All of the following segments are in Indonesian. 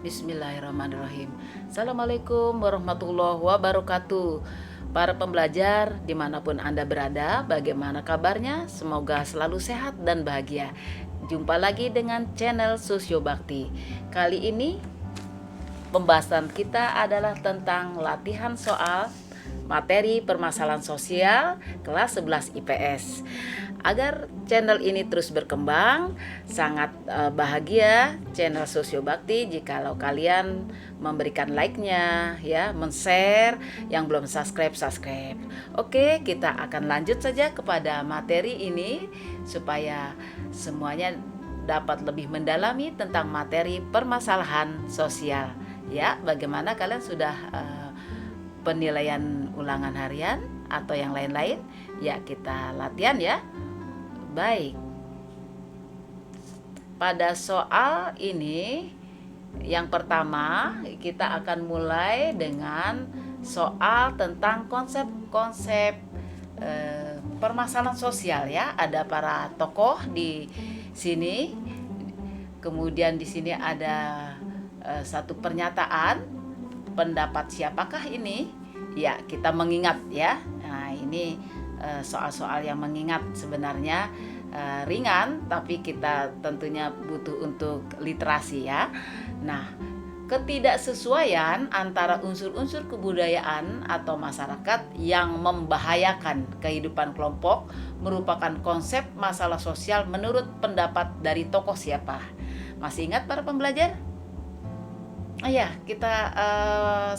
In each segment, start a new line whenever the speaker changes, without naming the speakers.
Bismillahirrahmanirrahim. Assalamualaikum warahmatullahi wabarakatuh. Para pembelajar dimanapun Anda berada, bagaimana kabarnya? Semoga selalu sehat dan bahagia. Jumpa lagi dengan channel Sosio Bakti. Kali ini pembahasan kita adalah tentang latihan soal materi permasalahan sosial kelas 11 IPS. Agar channel ini terus berkembang, sangat bahagia channel Sosio Bakti jikalau kalian memberikan like-nya ya, men-share, yang belum subscribe. Oke, kita akan lanjut saja kepada materi ini supaya semuanya dapat lebih mendalami tentang materi permasalahan sosial. Ya, bagaimana kalian sudah penilaian ulangan harian atau yang lain-lain? Ya, kita latihan ya. Baik, pada soal ini yang pertama kita akan mulai dengan soal tentang konsep-konsep permasalahan sosial ya. Ada para tokoh di sini, kemudian di sini ada satu pernyataan, pendapat siapakah ini? Ya, kita mengingat ya. Nah, ini soal-soal yang mengingat sebenarnya ringan, tapi kita tentunya butuh untuk literasi ya. Nah, ketidaksesuaian antara unsur-unsur kebudayaan atau masyarakat yang membahayakan kehidupan kelompok merupakan konsep masalah sosial menurut pendapat dari tokoh siapa? Masih ingat para pembelajar? Ya, kita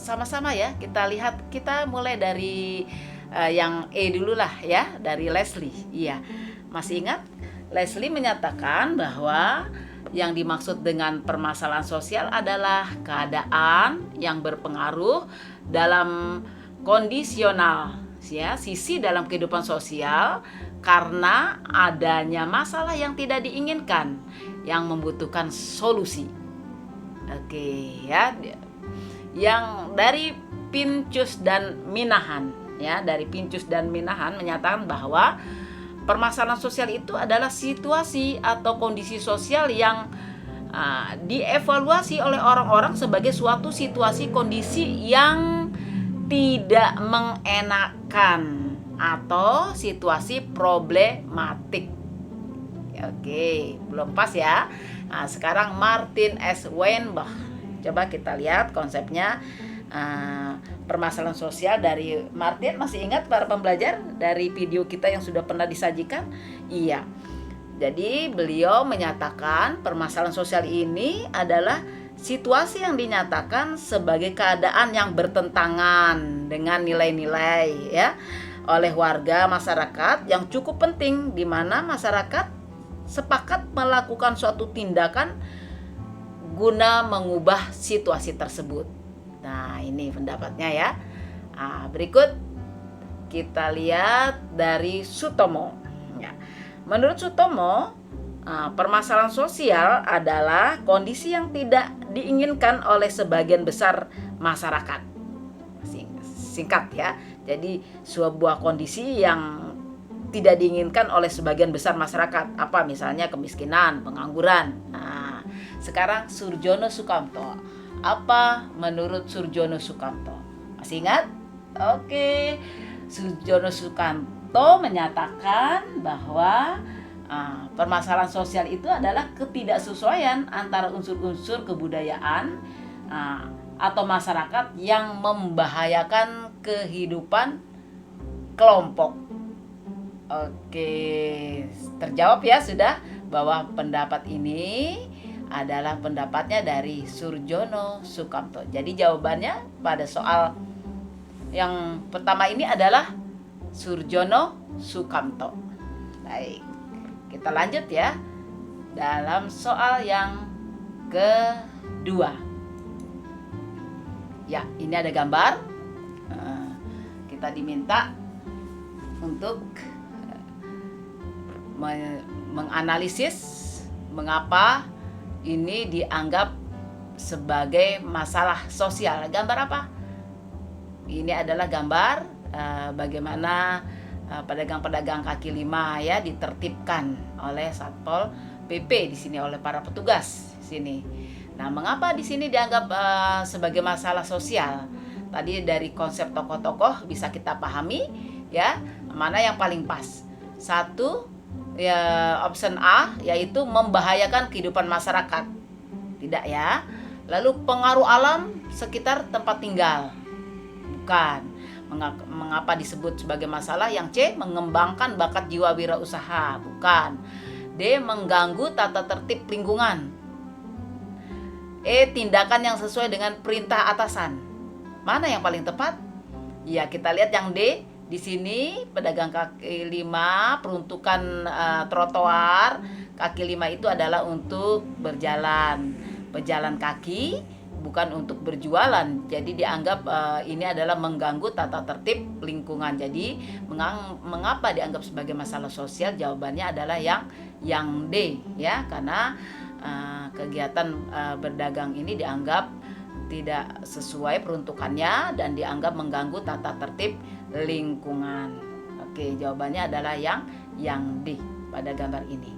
sama-sama ya, kita lihat, kita mulai dari yang dulu lah ya, dari Leslie. Iya, masih ingat? Leslie menyatakan bahwa yang dimaksud dengan permasalahan sosial adalah keadaan yang berpengaruh dalam kondisional ya, sisi dalam kehidupan sosial karena adanya masalah yang tidak diinginkan yang membutuhkan solusi. Oke ya, yang dari Pincus dan Minahan ya, dari Pincus dan Minahan menyatakan bahwa permasalahan sosial itu adalah situasi atau kondisi sosial yang dievaluasi oleh orang-orang sebagai suatu situasi kondisi yang tidak mengenakan atau situasi problematik. Oke, belum pas ya. Nah, sekarang Martin S. Weinbach. Coba kita lihat konsepnya permasalahan sosial dari Martin. Masih ingat para pembelajar dari video kita yang sudah pernah disajikan? Iya. Jadi beliau menyatakan permasalahan sosial ini adalah situasi yang dinyatakan sebagai keadaan yang bertentangan dengan nilai-nilai ya oleh warga masyarakat yang cukup penting, di mana masyarakat sepakat melakukan suatu tindakan guna mengubah situasi tersebut. Nah, ini pendapatnya ya. Nah, berikut kita lihat dari Sutomo. Ya. Menurut Sutomo, permasalahan sosial adalah kondisi yang tidak diinginkan oleh sebagian besar masyarakat. Singkat ya. Jadi sebuah kondisi yang tidak diinginkan oleh sebagian besar masyarakat. Apa misalnya kemiskinan, pengangguran. Nah, sekarang Surjono Sukamto. Apa menurut Surjono Sukamto? Masih ingat? Oke. Surjono Sukamto menyatakan bahwa permasalahan sosial itu adalah ketidaksesuaian antara unsur-unsur kebudayaan atau masyarakat yang membahayakan kehidupan kelompok. Oke, terjawab ya sudah bahwa pendapat ini adalah pendapatnya dari Surjono Sukamto. Jadi jawabannya pada soal yang pertama ini adalah Surjono Sukamto. Baik, kita lanjut ya dalam soal yang kedua. Ya, ini ada gambar. Kita diminta untuk menganalisis mengapa ini dianggap sebagai masalah sosial. Gambar apa? Ini adalah gambar bagaimana pedagang-pedagang kaki lima ya ditertibkan oleh Satpol PP di sini, oleh para petugas di sini. Nah, mengapa di sini dianggap sebagai masalah sosial? Tadi dari konsep tokoh-tokoh bisa kita pahami ya, mana yang paling pas. Satu, ya option A, yaitu membahayakan kehidupan masyarakat. Tidak ya. Lalu pengaruh alam sekitar tempat tinggal. Bukan. Mengapa disebut sebagai masalah? Yang C, mengembangkan bakat jiwa wirausaha. Bukan. D, mengganggu tata tertib lingkungan. E, tindakan yang sesuai dengan perintah atasan. Mana yang paling tepat? Ya, kita lihat yang D. Di sini pedagang kaki lima, peruntukan trotoar kaki lima itu adalah untuk berjalan, pejalan kaki, bukan untuk berjualan. Jadi dianggap ini adalah mengganggu tata tertib lingkungan. Jadi mengapa dianggap sebagai masalah sosial? Jawabannya adalah yang D ya, karena kegiatan berdagang ini dianggap tidak sesuai peruntukannya dan dianggap mengganggu tata tertib lingkungan. Oke, jawabannya adalah yang D pada gambar ini.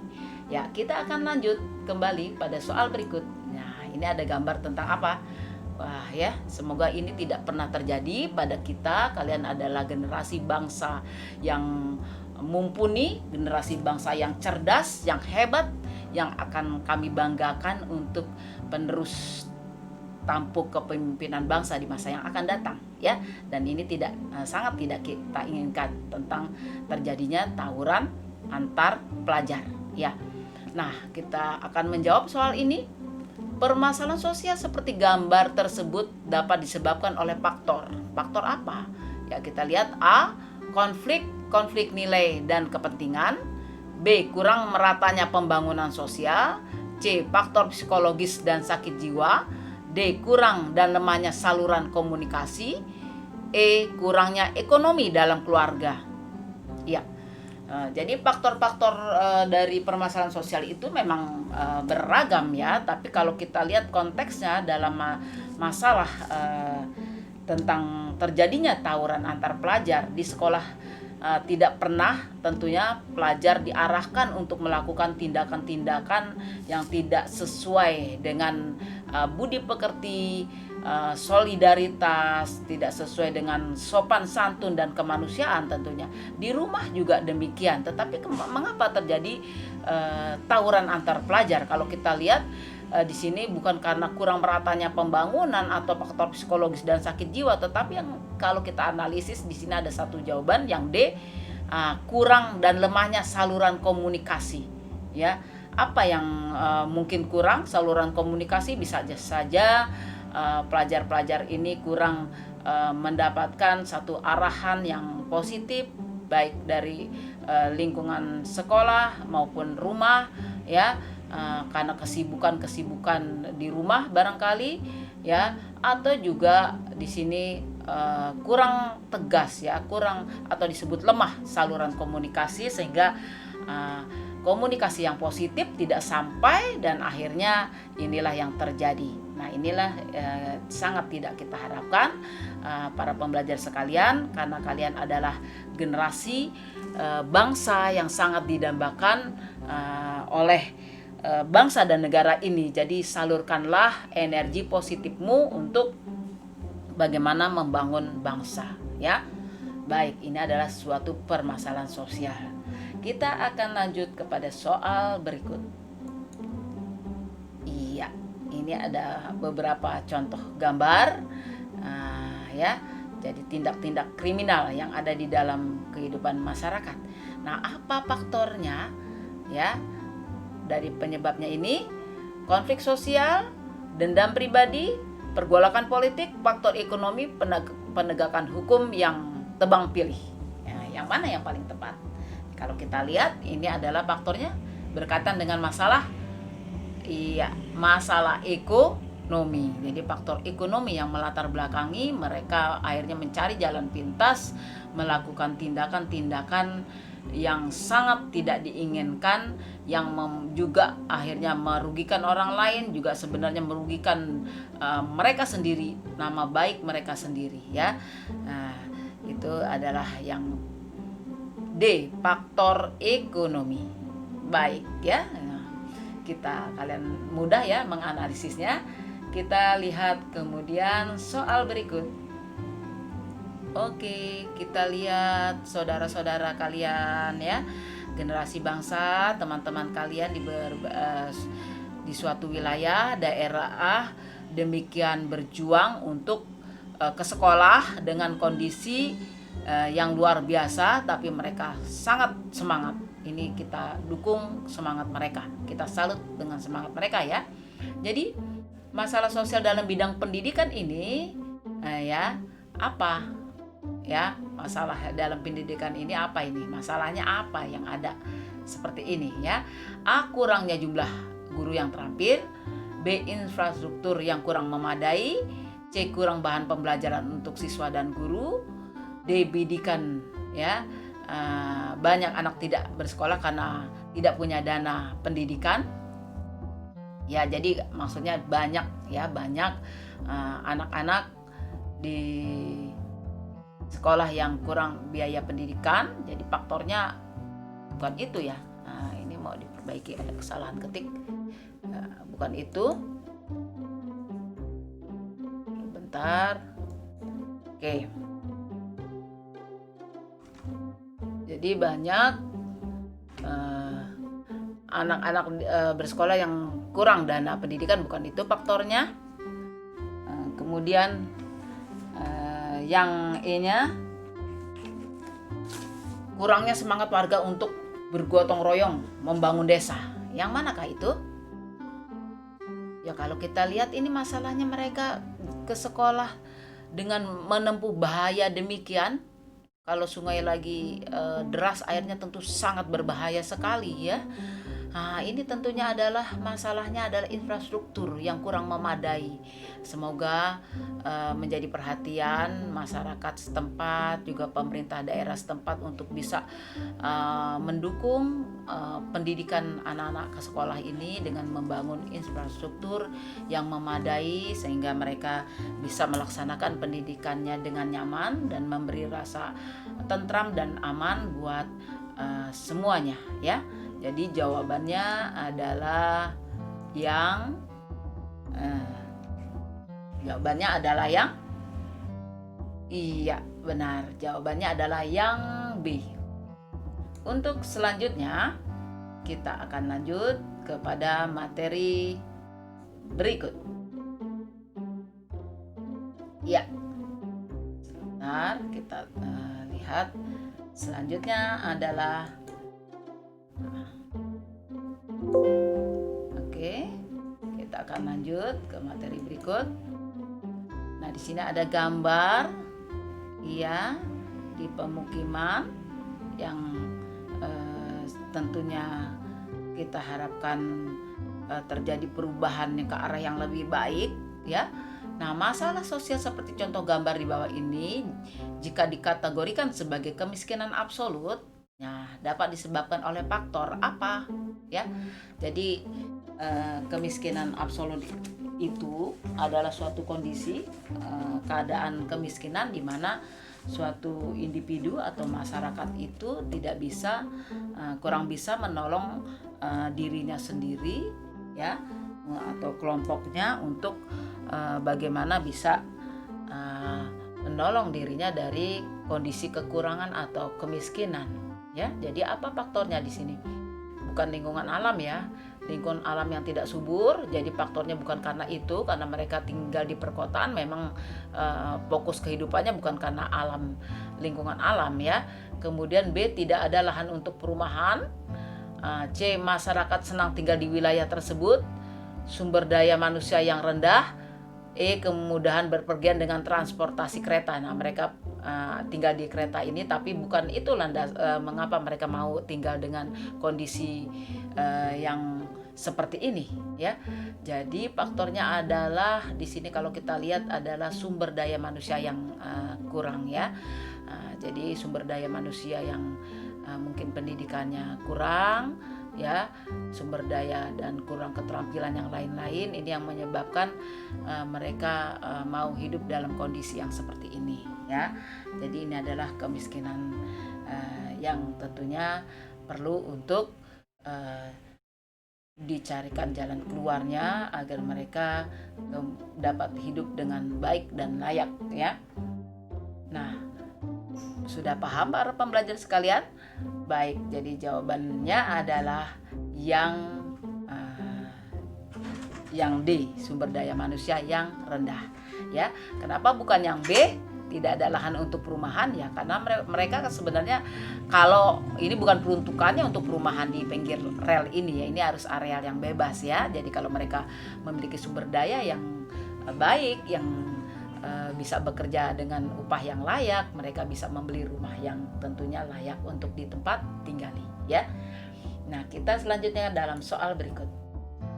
Ya, kita akan lanjut kembali pada soal berikut. Nah, ini ada gambar tentang apa? Wah ya, semoga ini tidak pernah terjadi pada kita. Kalian adalah generasi bangsa yang mumpuni, generasi bangsa yang cerdas, yang hebat, yang akan kami banggakan untuk penerus tampuk kepemimpinan bangsa di masa yang akan datang ya. Dan ini sangat tidak kita inginkan tentang terjadinya tawuran antar pelajar ya. Nah, kita akan menjawab soal ini. Permasalahan sosial seperti gambar tersebut dapat disebabkan oleh faktor apa? Ya, kita lihat A, konflik nilai dan kepentingan. B, kurang meratanya pembangunan sosial. C, faktor psikologis dan sakit jiwa. D, kurang dan lemahnya saluran komunikasi. E, kurangnya ekonomi dalam keluarga. Ya, jadi faktor-faktor dari permasalahan sosial itu memang beragam ya. Tapi kalau kita lihat konteksnya dalam masalah tentang terjadinya tawuran antar pelajar di sekolah, tidak pernah tentunya pelajar diarahkan untuk melakukan tindakan-tindakan yang tidak sesuai dengan budi pekerti, solidaritas, tidak sesuai dengan sopan santun dan kemanusiaan tentunya. Di rumah juga demikian. Tetapi mengapa terjadi tawuran antar pelajar? Kalau kita lihat di sini bukan karena kurang meratanya pembangunan atau faktor psikologis dan sakit jiwa, tetapi yang kalau kita analisis di sini ada satu jawaban yang D, kurang dan lemahnya saluran komunikasi ya. Apa yang mungkin kurang? Saluran komunikasi bisa saja pelajar-pelajar ini kurang mendapatkan satu arahan yang positif baik dari lingkungan sekolah maupun rumah ya, karena kesibukan di rumah barangkali ya, atau juga di sini kurang tegas ya, kurang atau disebut lemah saluran komunikasi sehingga komunikasi yang positif tidak sampai dan akhirnya inilah yang terjadi. Nah, inilah sangat tidak kita harapkan para pembelajar sekalian, karena kalian adalah generasi bangsa yang sangat didambakan oleh bangsa dan negara ini. Jadi salurkanlah energi positifmu untuk bagaimana membangun bangsa ya. Baik, ini adalah suatu permasalahan sosial. Kita akan lanjut kepada soal berikut. Iya, ini ada beberapa contoh gambar ya. Jadi tindak-tindak kriminal yang ada di dalam kehidupan masyarakat. Nah, apa faktornya ya? Dari penyebabnya ini, konflik sosial, dendam pribadi, pergolakan politik, faktor ekonomi, penegakan hukum yang tebang pilih. Ya, yang mana yang paling tepat? Kalau kita lihat, ini adalah faktornya berkaitan dengan masalah ekonomi. Jadi faktor ekonomi yang melatar belakangi mereka akhirnya mencari jalan pintas, melakukan tindakan-tindakan yang sangat tidak diinginkan, yang juga akhirnya merugikan orang lain, juga sebenarnya merugikan mereka sendiri, nama baik mereka sendiri ya. Nah, itu adalah yang D, faktor ekonomi. Baik ya. Nah, kalian mudah ya menganalisisnya. Kita lihat kemudian soal berikut. Oke, kita lihat saudara-saudara kalian ya, generasi bangsa, teman-teman kalian di suatu wilayah daerah demikian berjuang untuk ke sekolah dengan kondisi yang luar biasa, tapi mereka sangat semangat. Ini kita dukung semangat mereka, kita salut dengan semangat mereka ya. Jadi masalah sosial dalam bidang pendidikan ini ya apa ya, masalah dalam pendidikan ini apa, ini masalahnya apa yang ada seperti ini ya. A, kurangnya jumlah guru yang terampil. B, infrastruktur yang kurang memadai. C, kurang bahan pembelajaran untuk siswa dan guru. D, bidikan ya, banyak anak tidak bersekolah karena tidak punya dana pendidikan ya. Jadi maksudnya banyak anak-anak di sekolah yang kurang biaya pendidikan. Jadi faktornya bukan itu ya. Nah, ini mau diperbaiki, ada kesalahan ketik. Bukan itu. Bentar. Oke. Jadi banyak anak-anak bersekolah yang kurang dana pendidikan, bukan itu faktornya. Kemudian yang E-nya, kurangnya semangat warga untuk bergotong royong membangun desa. Yang manakah itu? Ya kalau kita lihat ini masalahnya mereka ke sekolah dengan menempuh bahaya demikian. Kalau sungai lagi deras airnya tentu sangat berbahaya sekali ya. Nah, ini tentunya masalahnya adalah infrastruktur yang kurang memadai. Semoga menjadi perhatian masyarakat setempat, juga pemerintah daerah setempat untuk bisa mendukung pendidikan anak-anak ke sekolah ini dengan membangun infrastruktur yang memadai sehingga mereka bisa melaksanakan pendidikannya dengan nyaman dan memberi rasa tentram dan aman buat semuanya ya. Jadi jawabannya adalah yang iya, benar. Jawabannya adalah yang B. Untuk selanjutnya kita akan lanjut kepada materi berikut. Ya. Sebentar, kita lihat selanjutnya adalah Oke, kita akan lanjut ke materi berikut. Nah, di sini ada gambar, ya, di pemukiman yang tentunya kita harapkan terjadi perubahan ke arah yang lebih baik, ya. Nah, masalah sosial seperti contoh gambar di bawah ini, jika dikategorikan sebagai kemiskinan absolut, nah, dapat disebabkan oleh faktor apa? Ya, jadi kemiskinan absolut itu adalah suatu kondisi keadaan kemiskinan di mana suatu individu atau masyarakat itu kurang bisa menolong dirinya sendiri, ya, atau kelompoknya untuk bagaimana bisa menolong dirinya dari kondisi kekurangan atau kemiskinan. Ya, jadi apa faktornya di sini? Bukan lingkungan alam ya, lingkungan alam yang tidak subur. Jadi faktornya bukan karena itu, karena mereka tinggal di perkotaan. Memang fokus kehidupannya bukan karena lingkungan alam ya. Kemudian B, tidak ada lahan untuk perumahan. C, masyarakat senang tinggal di wilayah tersebut. Sumber daya manusia yang rendah. E, kemudahan berpergian dengan transportasi kereta. Nah, mereka tinggal di kereta ini, tapi bukan itu mengapa mereka mau tinggal dengan kondisi yang seperti ini ya. Jadi faktornya adalah di sini kalau kita lihat adalah sumber daya manusia yang kurang ya. Jadi sumber daya manusia yang mungkin pendidikannya kurang ya, sumber daya dan kurang keterampilan yang lain-lain, ini yang menyebabkan mereka mau hidup dalam kondisi yang seperti ini ya. Jadi ini adalah kemiskinan yang tentunya perlu untuk dicarikan jalan keluarnya agar mereka dapat hidup dengan baik dan layak, ya. Nah, sudah paham para pembelajar sekalian? Baik, jadi jawabannya adalah yang D, sumber daya manusia yang rendah, ya. Kenapa bukan yang B? Tidak ada lahan untuk perumahan, ya karena mereka sebenarnya, kalau ini bukan peruntukannya untuk perumahan di pinggir rel ini, ya ini harus areal yang bebas, ya. Jadi kalau mereka memiliki sumber daya yang baik, yang bisa bekerja dengan upah yang layak, mereka bisa membeli rumah yang tentunya layak untuk di tempat tinggali, ya. Nah, kita selanjutnya dalam soal berikut.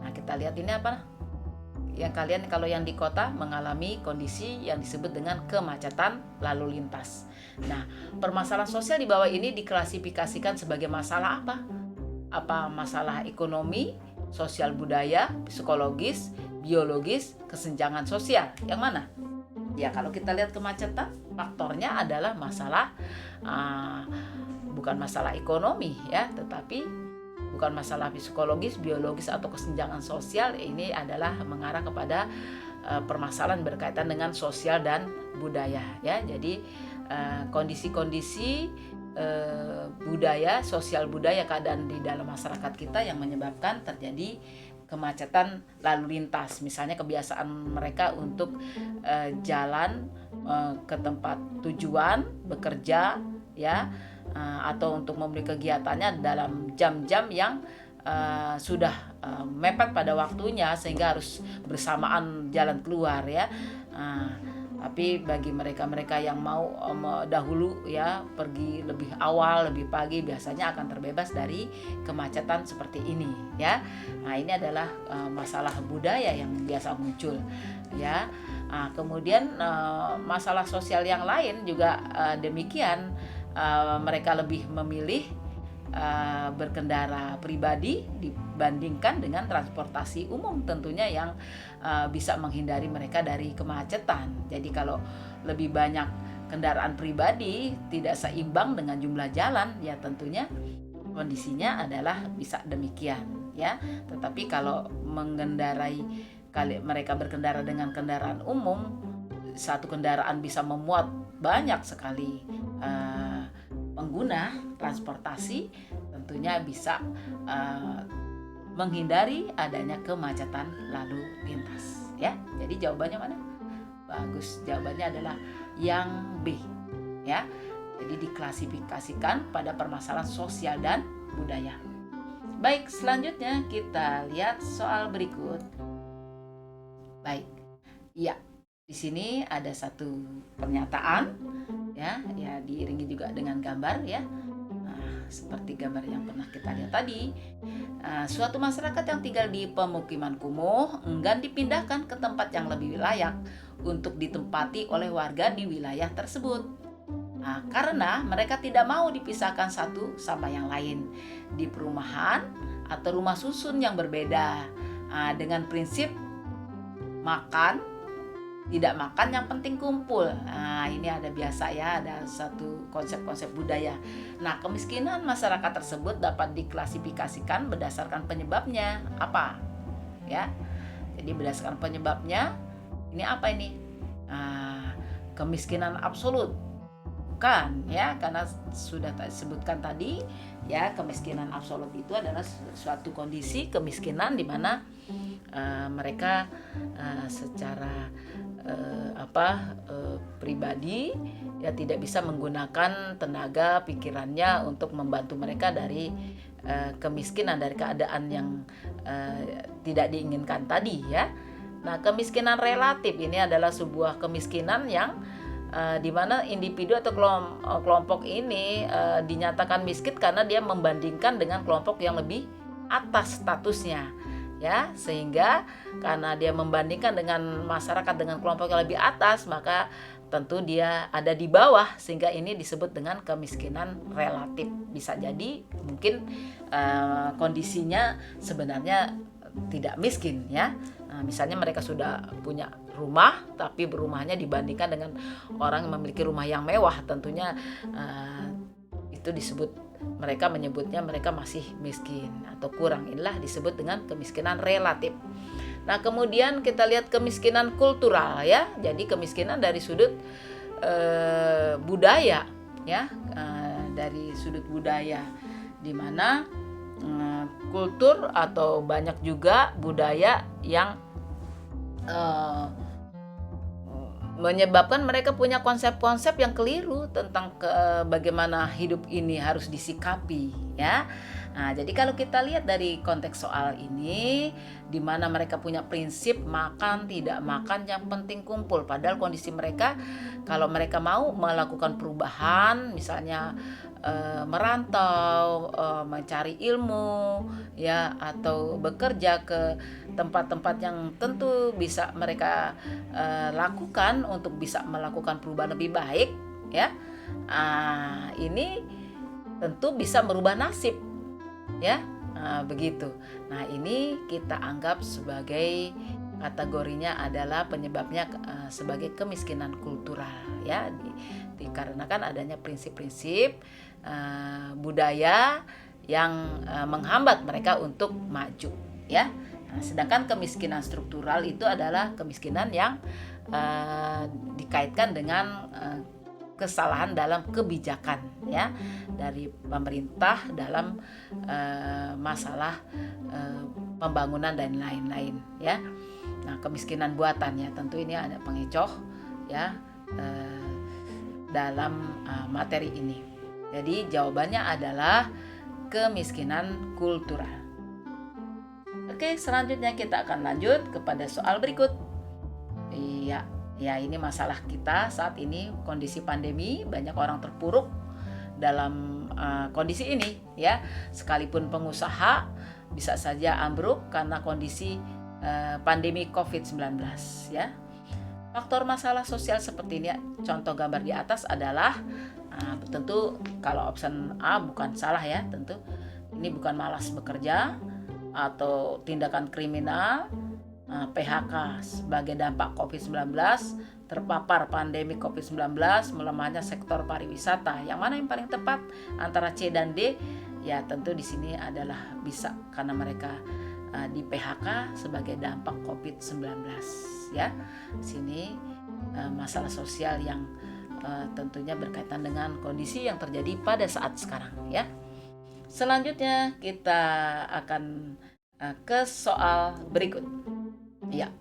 Nah, kita lihat ini apa? Yang kalian kalau yang di kota mengalami kondisi yang disebut dengan kemacetan lalu lintas. Nah, permasalahan sosial di bawah ini diklasifikasikan sebagai masalah apa? Apa masalah ekonomi, sosial budaya, psikologis, biologis, kesenjangan sosial? Yang mana? Ya, kalau kita lihat kemacetan, faktornya adalah masalah bukan masalah ekonomi, ya, tetapi bukan masalah psikologis, biologis atau kesenjangan sosial. Ini adalah mengarah kepada permasalahan berkaitan dengan sosial dan budaya, ya. Jadi kondisi-kondisi budaya, sosial budaya, keadaan di dalam masyarakat kita yang menyebabkan terjadi kemacetan lalu lintas. Misalnya kebiasaan mereka untuk jalan ke tempat tujuan, bekerja, ya, atau untuk membeli kegiatannya dalam jam-jam yang sudah mepet pada waktunya sehingga harus bersamaan jalan keluar, ya. Tapi bagi mereka-mereka yang mau dahulu, ya, pergi lebih awal, lebih pagi, biasanya akan terbebas dari kemacetan seperti ini, ya. Nah, ini adalah masalah budaya yang biasa muncul, ya. Kemudian masalah sosial yang lain juga demikian. Mereka lebih memilih berkendara pribadi dibandingkan dengan transportasi umum, tentunya yang bisa menghindari mereka dari kemacetan. Jadi kalau lebih banyak kendaraan pribadi tidak seimbang dengan jumlah jalan, ya tentunya kondisinya adalah bisa demikian, ya. Tetapi kalau mereka berkendara dengan kendaraan umum, satu kendaraan bisa memuat banyak sekali pengguna transportasi, tentunya bisa menghindari adanya kemacetan lalu lintas, ya. Jadi jawabannya mana? Bagus, jawabannya adalah yang B, ya. Jadi diklasifikasikan pada permasalahan sosial dan budaya. Baik, selanjutnya kita lihat soal berikut. Baik, ya. Di sini ada satu pernyataan, ya diiringi juga dengan gambar, ya. Seperti gambar yang pernah kita lihat tadi. Suatu masyarakat yang tinggal di pemukiman kumuh enggan dipindahkan ke tempat yang lebih layak untuk ditempati oleh warga di wilayah tersebut. Karena mereka tidak mau dipisahkan satu sama yang lain di perumahan atau rumah susun yang berbeda, dengan prinsip tidak makan yang penting kumpul. Ini ada biasa, ya, ada satu konsep-konsep budaya. Nah, kemiskinan masyarakat tersebut dapat diklasifikasikan berdasarkan penyebabnya apa, ya. Jadi berdasarkan penyebabnya, ini apa ini? Kemiskinan absolut, bukan, ya, karena sudah sebutkan tadi, ya, kemiskinan absolut itu adalah suatu kondisi kemiskinan di mana mereka secara pribadi, ya, tidak bisa menggunakan tenaga pikirannya untuk membantu mereka dari kemiskinan, dari keadaan yang tidak diinginkan tadi, ya. Nah, kemiskinan relatif ini adalah sebuah kemiskinan yang di mana individu atau kelompok ini dinyatakan miskin karena dia membandingkan dengan kelompok yang lebih atas statusnya, ya, sehingga karena dia membandingkan dengan masyarakat dengan kelompok yang lebih atas, maka tentu dia ada di bawah, sehingga ini disebut dengan kemiskinan relatif. Bisa jadi mungkin kondisinya sebenarnya tidak miskin, ya. Misalnya mereka sudah punya rumah, tapi rumahnya dibandingkan dengan orang yang memiliki rumah yang mewah, tentunya itu disebut mereka menyebutnya mereka masih miskin atau kurang. Inilah disebut dengan kemiskinan relatif. Nah, kemudian kita lihat kemiskinan kultural ya. Jadi kemiskinan dari sudut budaya ya, dari sudut budaya, di mana kultur atau banyak juga budaya yang menyebabkan mereka punya konsep-konsep yang keliru tentang bagaimana hidup ini harus disikapi ya. Nah, jadi kalau kita lihat dari konteks soal ini, di mana mereka punya prinsip makan tidak makan yang penting kumpul, padahal kondisi mereka kalau mereka mau melakukan perubahan, misalnya merantau, mencari ilmu ya, atau bekerja ke tempat-tempat yang tentu bisa mereka lakukan untuk bisa melakukan perubahan lebih baik ya. Ini tentu bisa merubah nasib ya, begitu. Nah, ini kita anggap sebagai kategorinya adalah penyebabnya sebagai kemiskinan kultural ya, dikarenakan adanya prinsip-prinsip budaya yang menghambat mereka untuk maju ya. Nah, sedangkan kemiskinan struktural itu adalah kemiskinan yang dikaitkan dengan kesalahan dalam kebijakan ya dari pemerintah dalam masalah pembangunan dan lain-lain ya. Nah, kemiskinan buatan ya, tentu ini ada pengecoh ya dalam materi ini. Jadi jawabannya adalah kemiskinan kultural. Oke, selanjutnya kita akan lanjut kepada soal berikut. Iya, ya ini masalah kita saat ini, kondisi pandemi, banyak orang terpuruk dalam kondisi ini ya. Sekalipun pengusaha bisa saja ambruk karena kondisi pandemi COVID-19 ya. Faktor masalah sosial seperti ini, contoh gambar di atas adalah tentu kalau option A bukan salah ya, tentu ini bukan malas bekerja atau tindakan kriminal, PHK sebagai dampak COVID-19, terpapar pandemi COVID-19, melemahnya sektor pariwisata. Yang mana yang paling tepat antara C dan D? Ya tentu di sini adalah bisa karena mereka di PHK sebagai dampak COVID-19 ya. Sini masalah sosial yang tentunya berkaitan dengan kondisi yang terjadi pada saat sekarang ya. Selanjutnya kita akan ke soal berikut. Ya.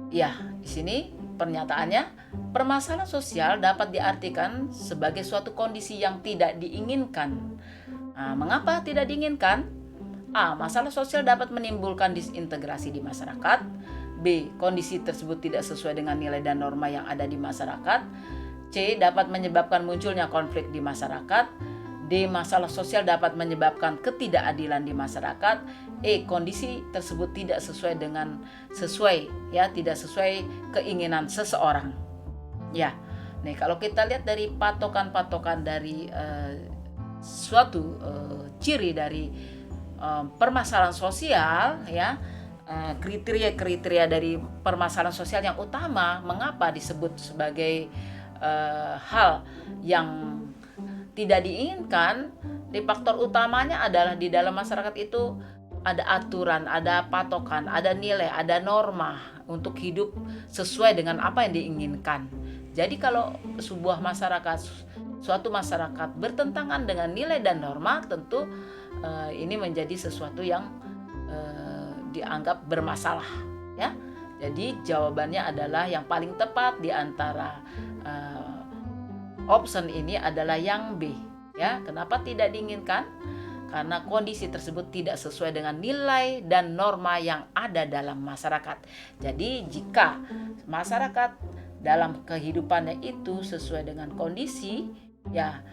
Ya, di sini pernyataannya, permasalahan sosial dapat diartikan sebagai suatu kondisi yang tidak diinginkan. Mengapa tidak diinginkan? A. Masalah sosial dapat menimbulkan disintegrasi di masyarakat. B. Kondisi tersebut tidak sesuai dengan nilai dan norma yang ada di masyarakat. C. Dapat menyebabkan munculnya konflik di masyarakat. D. Masalah sosial dapat menyebabkan ketidakadilan di masyarakat. E. Kondisi tersebut tidak sesuai keinginan seseorang. Ya, nih kalau kita lihat dari patokan-patokan dari suatu ciri dari permasalahan sosial ya, kriteria-kriteria dari permasalahan sosial yang utama mengapa disebut sebagai hal yang tidak diinginkan, di faktor utamanya adalah di dalam masyarakat itu ada aturan, ada patokan, ada nilai, ada norma untuk hidup sesuai dengan apa yang diinginkan. Jadi kalau suatu masyarakat bertentangan dengan nilai dan norma, tentu ini menjadi sesuatu yang dianggap bermasalah ya. Jadi jawabannya adalah yang paling tepat di antara option ini adalah yang B ya. Kenapa tidak diinginkan? Karena kondisi tersebut tidak sesuai dengan nilai dan norma yang ada dalam masyarakat. Jadi jika masyarakat dalam kehidupannya itu sesuai dengan kondisi ya,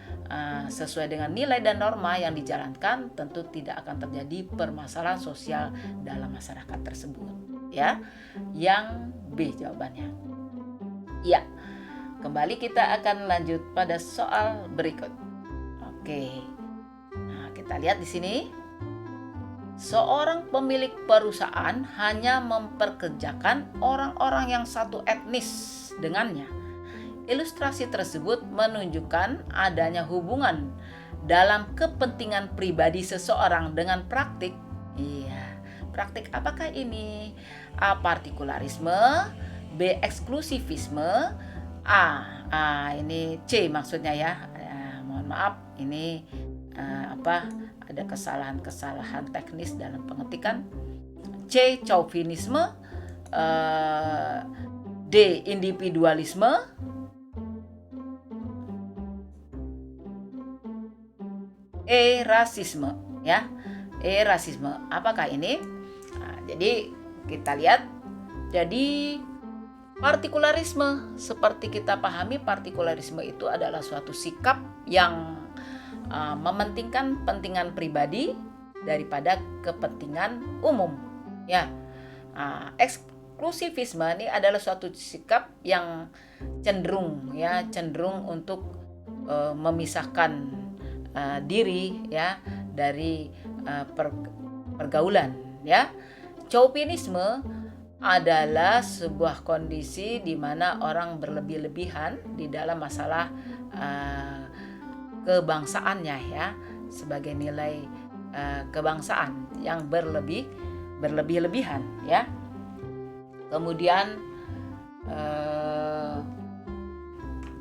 sesuai dengan nilai dan norma yang dijalankan, tentu tidak akan terjadi permasalahan sosial dalam masyarakat tersebut ya. Yang B jawabannya. Ya. Kembali kita akan lanjut pada soal berikut. Oke. Nah, kita lihat di sini. Seorang pemilik perusahaan hanya memperkerjakan orang-orang yang satu etnis dengannya. Ilustrasi tersebut menunjukkan adanya hubungan dalam kepentingan pribadi seseorang dengan praktik. Iya, praktik apakah ini? A. Partikularisme, B. Eksklusivisme, ini C maksudnya ya. Mohon maaf, ini ada kesalahan teknis dalam pengetikan. C. Chauvinisme, D. Individualisme, E. Rasisme ya. E. Rasisme. Apakah ini? Jadi kita lihat. Jadi partikularisme, seperti kita pahami, partikularisme itu adalah suatu sikap yang mementingkan kepentingan pribadi daripada kepentingan umum ya. Eksklusivisme ini adalah suatu sikap yang cenderung untuk memisahkan diri ya dari pergaulan ya. Chauvinisme adalah sebuah kondisi di mana orang berlebih-lebihan di dalam masalah kebangsaannya ya, sebagai nilai kebangsaan yang berlebih-lebihan ya. Kemudian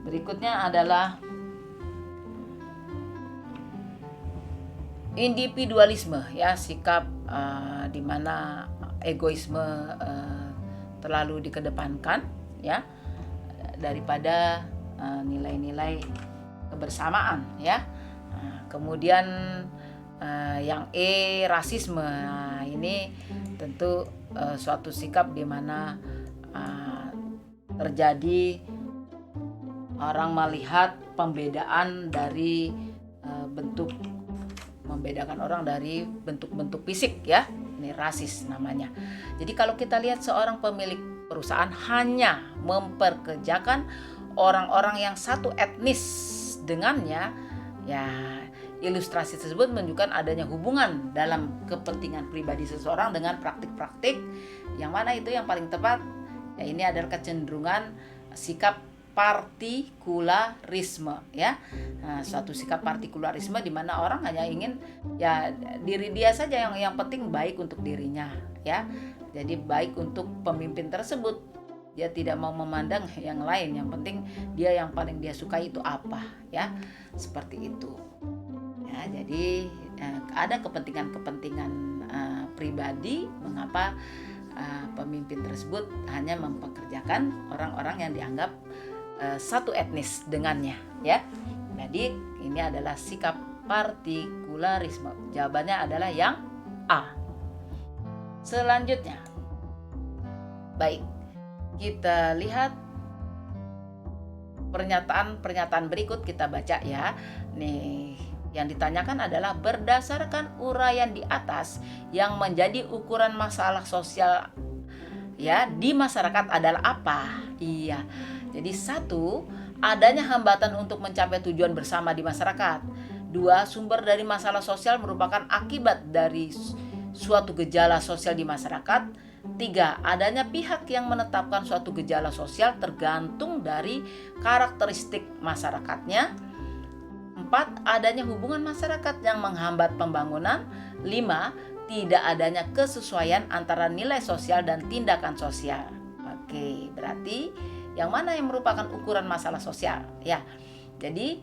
berikutnya adalah individualisme ya, sikap di mana egoisme terlalu dikedepankan ya daripada nilai-nilai kebersamaan ya. Kemudian yang E, rasisme. Ini tentu suatu sikap di mana terjadi orang melihat pembedaan dari membedakan orang dari bentuk-bentuk fisik ya. Ini rasis namanya. Jadi kalau kita lihat seorang pemilik perusahaan hanya memperkerjakan orang-orang yang satu etnis dengannya, ya ilustrasi tersebut menunjukkan adanya hubungan dalam kepentingan pribadi seseorang dengan praktik-praktik yang mana itu yang paling tepat. Ya, ini adalah kecenderungan sikap partikularisme ya. Suatu sikap partikularisme di mana orang hanya ingin ya diri dia saja yang penting baik untuk dirinya ya. Jadi baik untuk pemimpin tersebut. Dia tidak mau memandang yang lain, yang penting dia yang paling dia sukai itu apa ya. Seperti itu. Ya, jadi ada kepentingan-kepentingan pribadi mengapa pemimpin tersebut hanya mempekerjakan orang-orang yang dianggap satu etnis dengannya ya. Jadi ini adalah sikap partikularisme. Jawabannya adalah yang A. Selanjutnya, baik, kita lihat pernyataan berikut, kita baca ya. Nih, yang ditanyakan adalah berdasarkan uraian di atas yang menjadi ukuran masalah sosial ya di masyarakat adalah apa? Iya. Jadi 1, adanya hambatan untuk mencapai tujuan bersama di masyarakat. 2, sumber dari masalah sosial merupakan akibat dari suatu gejala sosial di masyarakat. 3, adanya pihak yang menetapkan suatu gejala sosial tergantung dari karakteristik masyarakatnya. 4, adanya hubungan masyarakat yang menghambat pembangunan. 5, tidak adanya kesesuaian antara nilai sosial dan tindakan sosial. Oke, berarti yang mana yang merupakan ukuran masalah sosial ya. Jadi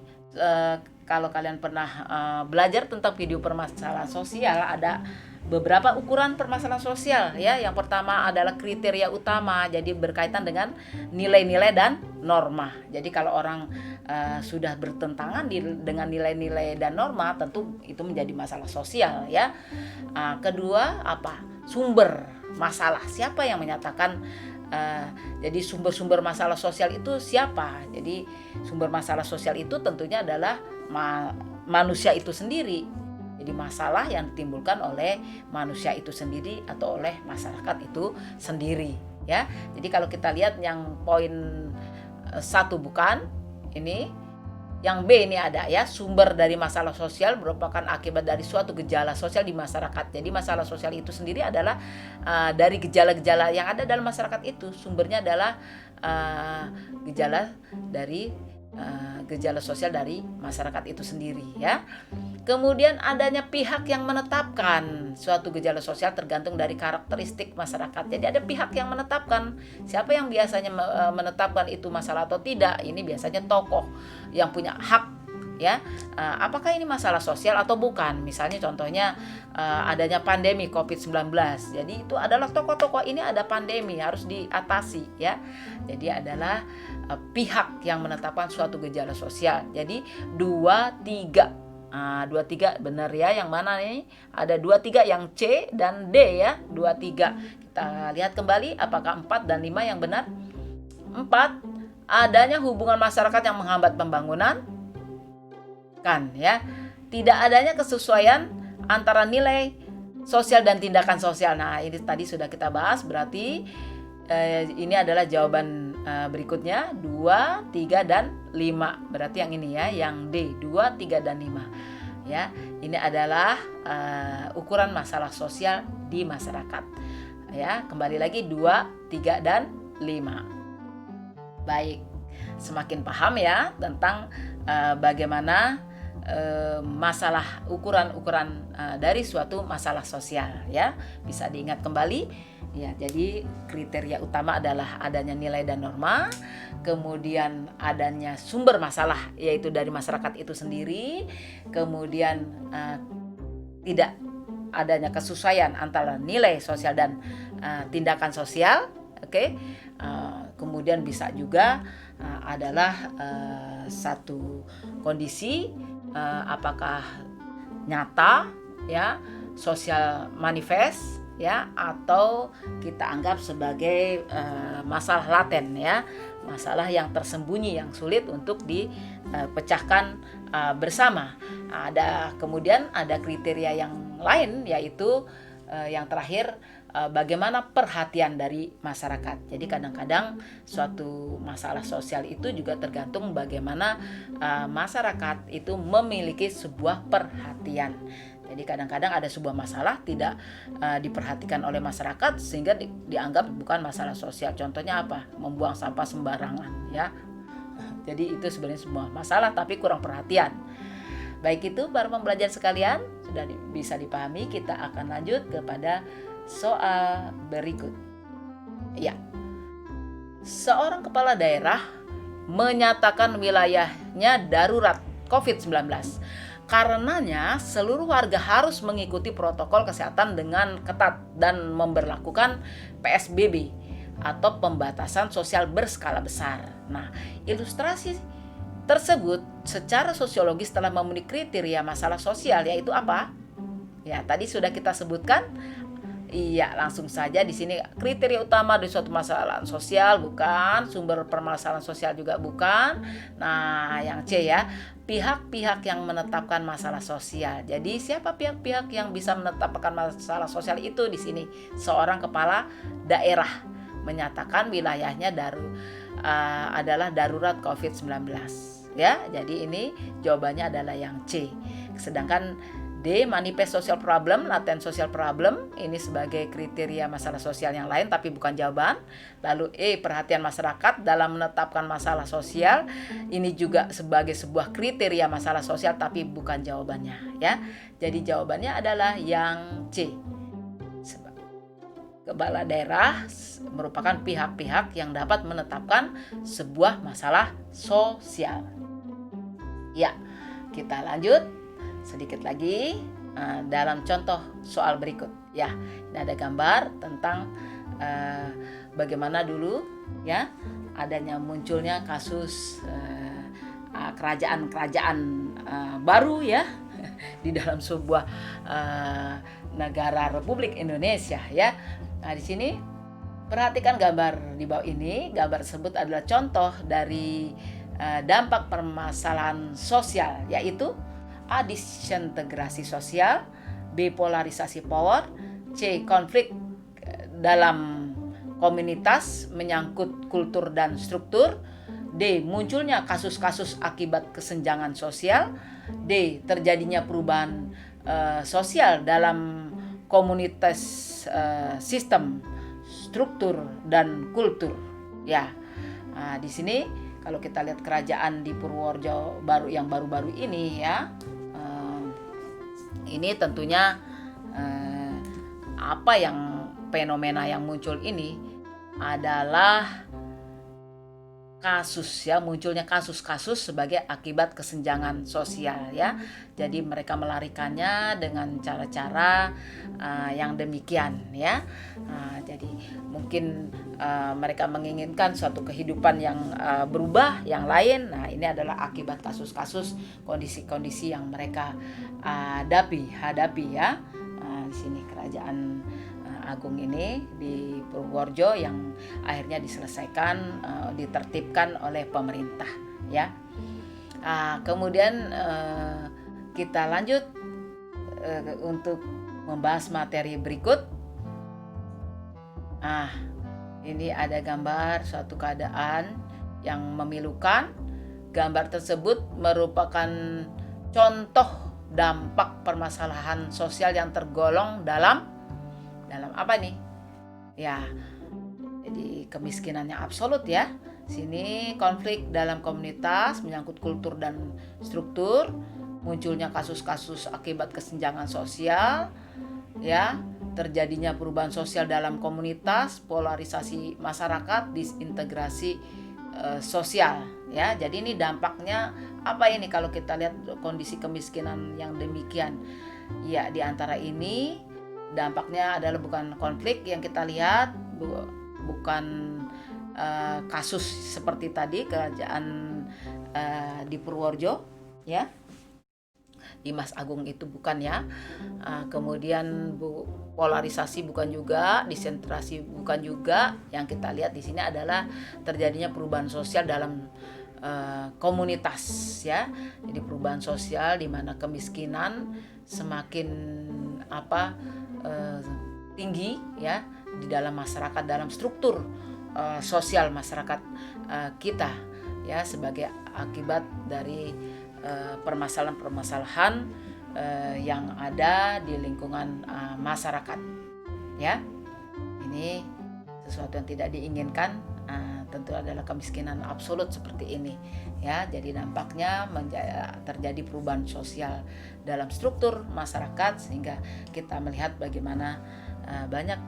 kalau kalian pernah belajar tentang video permasalahan sosial, ada beberapa ukuran permasalahan sosial ya. Yang pertama adalah kriteria utama, jadi berkaitan dengan nilai-nilai dan norma. Jadi kalau orang sudah bertentangan dengan nilai-nilai dan norma, tentu itu menjadi masalah sosial ya. Kedua, apa? Sumber masalah. Siapa yang menyatakan jadi sumber-sumber masalah sosial itu siapa? Jadi sumber masalah sosial itu tentunya adalah manusia itu sendiri. Jadi masalah yang ditimbulkan oleh manusia itu sendiri atau oleh masyarakat itu sendiri ya. Jadi kalau kita lihat yang poin 1 bukan ini, yang B ini ada ya, sumber dari masalah sosial merupakan akibat dari suatu gejala sosial di masyarakat. Jadi masalah sosial itu sendiri adalah dari gejala-gejala yang ada dalam masyarakat itu. Sumbernya adalah gejala dari gejala sosial dari masyarakat itu sendiri ya. Kemudian adanya pihak yang menetapkan suatu gejala sosial tergantung dari karakteristik masyarakat. Jadi ada pihak yang menetapkan. Siapa yang biasanya menetapkan itu masalah atau tidak? Ini biasanya tokoh yang punya hak ya. Apakah ini masalah sosial atau bukan? Misalnya contohnya adanya pandemi COVID-19. Jadi itu adalah tokoh-tokoh ini ada pandemi harus diatasi ya. Jadi adalah pihak yang menetapkan suatu gejala sosial. Jadi 2, 3 2, 3 benar ya, yang mana nih? Ada 2, 3 yang C dan D ya. 2, 3. Kita lihat kembali apakah 4 dan 5 yang benar. 4, adanya hubungan masyarakat yang menghambat pembangunan. Kan ya. Tidak adanya kesesuaian antara nilai sosial dan tindakan sosial. Nah, ini tadi sudah kita bahas, berarti ini adalah jawaban berikutnya 2, 3 dan 5. Berarti yang ini ya, yang D 2, 3 dan 5. Ya, ini adalah ukuran masalah sosial di masyarakat. Ya, kembali lagi 2, 3 dan 5. Baik. Semakin paham ya tentang bagaimana masalah ukuran-ukuran dari suatu masalah sosial ya. Bisa diingat kembali. Ya, jadi kriteria utama adalah adanya nilai dan norma, kemudian adanya sumber masalah yaitu dari masyarakat itu sendiri, kemudian tidak adanya kesesuaian antara nilai sosial dan tindakan sosial, oke. Kemudian bisa juga adalah satu kondisi apakah nyata ya, sosial manifest ya, atau kita anggap sebagai masalah laten ya, masalah yang tersembunyi yang sulit untuk dipecahkan bersama. Ada kemudian ada kriteria yang lain yaitu yang terakhir bagaimana perhatian dari masyarakat. Jadi kadang-kadang suatu masalah sosial itu juga tergantung bagaimana masyarakat itu memiliki sebuah perhatian. Jadi kadang-kadang ada sebuah masalah tidak diperhatikan oleh masyarakat sehingga dianggap bukan masalah sosial. Contohnya apa? Membuang sampah sembarangan ya. Jadi itu sebenarnya sebuah masalah tapi kurang perhatian. Baik itu para pembelajar sekalian, sudah bisa dipahami, kita akan lanjut kepada soal berikut. Ya. Seorang kepala daerah menyatakan wilayahnya darurat COVID-19. Karenanya seluruh warga harus mengikuti protokol kesehatan dengan ketat dan memberlakukan PSBB atau pembatasan sosial berskala besar. Nah, ilustrasi tersebut secara sosiologis telah memenuhi kriteria masalah sosial, yaitu apa? Ya, tadi sudah kita sebutkan. Iya, langsung saja di sini kriteria utama dari suatu masalah sosial bukan, sumber permasalahan sosial juga bukan. Nah, yang C ya, pihak-pihak yang menetapkan masalah sosial. Jadi siapa pihak-pihak yang bisa menetapkan masalah sosial itu di sini? Seorang kepala daerah menyatakan wilayahnya adalah darurat COVID-19. Ya, jadi ini jawabannya adalah yang C. Sedangkan D, manifest social problem, latent social problem, ini sebagai kriteria masalah sosial yang lain tapi bukan jawaban. Lalu E, perhatian masyarakat dalam menetapkan masalah sosial, ini juga sebagai sebuah kriteria masalah sosial tapi bukan jawabannya ya. Jadi jawabannya adalah yang C. Kepala daerah merupakan pihak-pihak yang dapat menetapkan sebuah masalah sosial. Ya, kita lanjut sedikit lagi dalam contoh soal berikut ya. Ini ada gambar tentang bagaimana dulu ya adanya munculnya kasus kerajaan-kerajaan baru ya di dalam sebuah negara Republik Indonesia ya. Nah, di sini perhatikan gambar di bawah ini. Gambar tersebut adalah contoh dari dampak permasalahan sosial, yaitu A, disintegrasi sosial, B, polarisasi power, C, konflik dalam komunitas menyangkut kultur dan struktur, D, munculnya kasus-kasus akibat kesenjangan sosial, D, terjadinya perubahan sosial dalam komunitas sistem, struktur dan kultur. Ya, nah, di sini kalau kita lihat kerajaan di Purworejo yang baru-baru ini ya, ini tentunya apa yang fenomena yang muncul ini adalah kasus ya, munculnya kasus-kasus sebagai akibat kesenjangan sosial ya. Jadi mereka melarikannya dengan cara-cara yang demikian ya. Jadi mungkin mereka menginginkan suatu kehidupan yang berubah, yang lain. Nah, ini adalah akibat kasus-kasus kondisi-kondisi yang mereka hadapi ya. Di sini kerajaan agung ini di Purworejo yang akhirnya diselesaikan, ditertibkan oleh pemerintah ya. Kemudian kita lanjut untuk membahas materi berikut. Ini ada gambar suatu keadaan yang memilukan. Gambar tersebut merupakan contoh dampak permasalahan sosial yang tergolong dalam apa nih? Ya, jadi kemiskinan yang absolut ya. Sini konflik dalam komunitas menyangkut kultur dan struktur, munculnya kasus-kasus akibat kesenjangan sosial, ya, terjadinya perubahan sosial dalam komunitas, polarisasi masyarakat, disintegrasi sosial, ya. Jadi ini dampaknya apa ini kalau kita lihat kondisi kemiskinan yang demikian? Ya, di antara ini dampaknya adalah bukan konflik yang kita lihat, bukan kasus seperti tadi kerajaan di Purworejo ya, di Mas Agung itu bukan ya. Kemudian polarisasi bukan juga, disentrasi bukan juga. Yang kita lihat di sini adalah terjadinya perubahan sosial dalam komunitas ya. Jadi perubahan sosial di mana kemiskinan semakin tinggi ya di dalam masyarakat, dalam struktur sosial masyarakat kita ya, sebagai akibat dari permasalahan-permasalahan yang ada di lingkungan masyarakat ya. Ini sesuatu yang tidak diinginkan, tentu adalah kemiskinan absolut seperti ini ya. Jadi dampaknya terjadi perubahan sosial dalam struktur masyarakat, sehingga kita melihat bagaimana banyak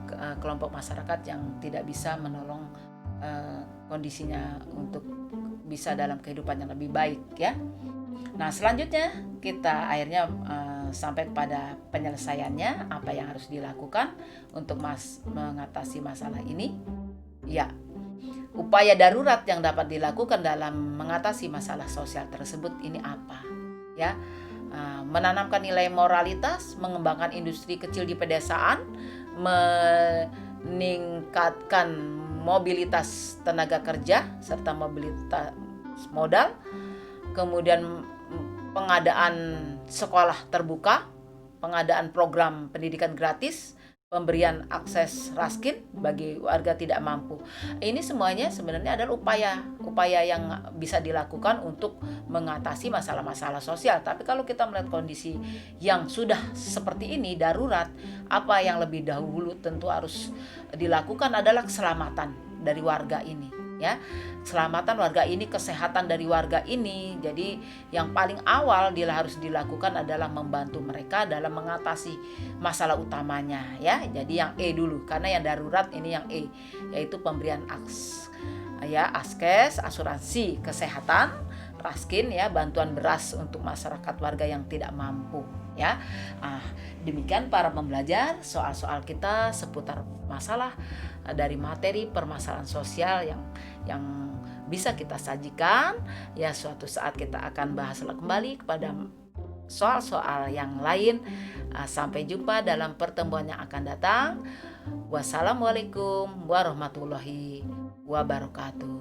kelompok masyarakat yang tidak bisa menolong kondisinya untuk bisa dalam kehidupan yang lebih baik ya. Nah, selanjutnya kita akhirnya sampai pada penyelesaiannya, apa yang harus dilakukan untuk mengatasi masalah ini. Ya, upaya darurat yang dapat dilakukan dalam mengatasi masalah sosial tersebut ini apa? Ya, menanamkan nilai moralitas, mengembangkan industri kecil di pedesaan, meningkatkan mobilitas tenaga kerja serta mobilitas modal, kemudian pengadaan sekolah terbuka, pengadaan program pendidikan gratis, pemberian akses raskin bagi warga tidak mampu. Ini semuanya sebenarnya adalah upaya yang bisa dilakukan untuk mengatasi masalah-masalah sosial. Tapi kalau kita melihat kondisi yang sudah seperti ini, darurat, apa yang lebih dahulu tentu harus dilakukan adalah keselamatan dari warga ini ya. Keselamatan warga ini, kesehatan dari warga ini. Jadi yang paling awal harus dilakukan adalah membantu mereka dalam mengatasi masalah utamanya ya. Jadi yang E dulu, karena yang darurat ini yang E, yaitu pemberian askes, asuransi kesehatan, raskin ya, bantuan beras untuk masyarakat warga yang tidak mampu ya. Demikian para pembelajar, soal-soal kita seputar masalah dari materi permasalahan sosial yang bisa kita sajikan ya. Suatu saat kita akan bahas kembali kepada soal-soal yang lain. Sampai jumpa dalam pertemuan yang akan datang. Wassalamualaikum warahmatullahi wabarakatuh.